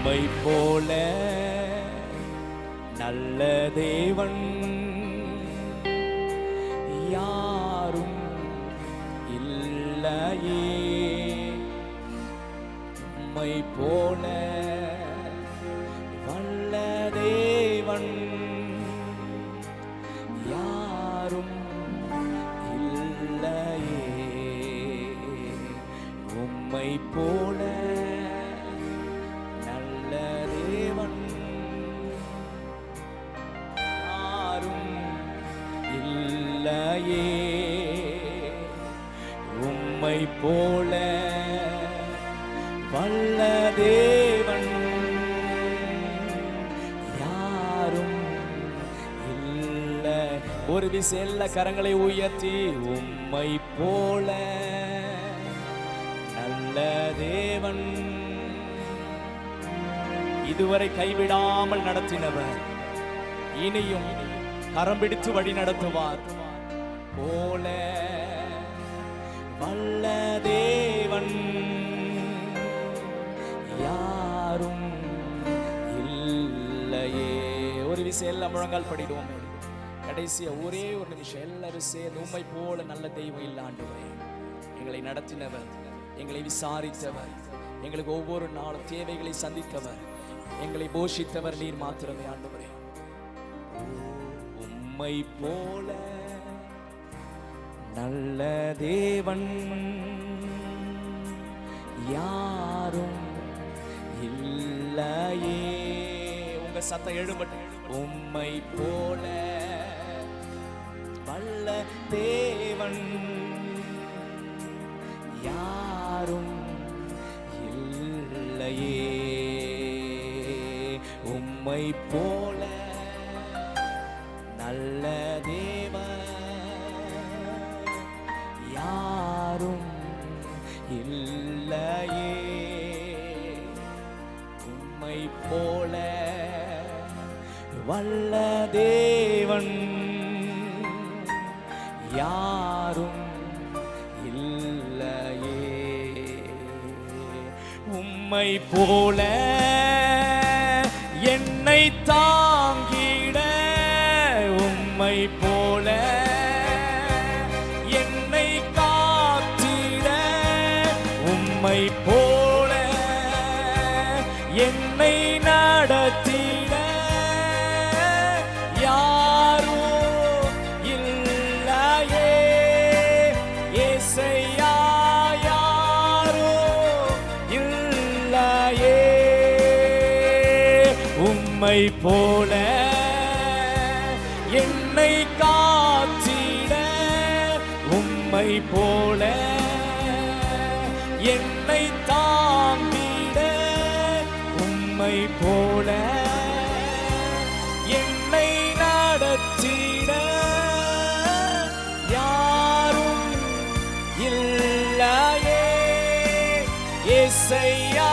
உம்மை போல நல்ல தேவன் யாரும் இல்லையே. உம்மை போல வல்ல தேவன் யாரும் இல்லையே. உம்மை போல நல்ல தேவன் யாரும் இல்லையே. உம்மை போல வல்ல தேவன் யாரும் இல்லை. ஒரு விசை எல்லா கரங்களை உயர்த்தி உம்மை போல நல்ல தேவன் இதுவரை கைவிடாமல் நடத்தினவர் இனியும் கரம் பிடித்து வழி நடத்துவார் போல வல்ல தேவன் யாரும் இல்லையே. ஒரு விஷயம் எல்லாம் முழங்கால் படிடுவோம். கடைசியா ஒரே ஒரு நிமிஷம் எல்லாரும் சேர்ந்து உம்மை போல நல்ல தெய்வம் இல்ல ஆண்டவரே. எங்களை நடத்தினவர், எங்களை விசாரித்தவர், எங்களுக்கு ஒவ்வொரு நாளும் தேவைகளை சந்தித்தவர், எங்களை போஷித்தவர் நீர் மாத்திரமே ஆண்டவரே. உம்மை போல நல்ல தேவன் யாரும் இல்லையே. உங்க சத்தம் எழும்பட்டு. உம்மை போல வல்ல தேவன் யாரும் இல்லையே. உம்மை போல நல்ல தேவன் யாரும் இல்லையே. உம்மை போல வல்ல தேவன் யாரும் இல்லையே. உம்மை போல என்னை தாங்கிட, உம்மை போல என்னை காத்திட, உம்மை போல என்னை நடத்திட யாரும் இல்லையே. ஏசையா யாரும் இல்லையே. உம்மை போல என்னை காத்திட, உம்மை போல என்னை தாங்கிட, உம்மை போல என்னை நடத்திட யாரும் இல்லையே. ஏசையா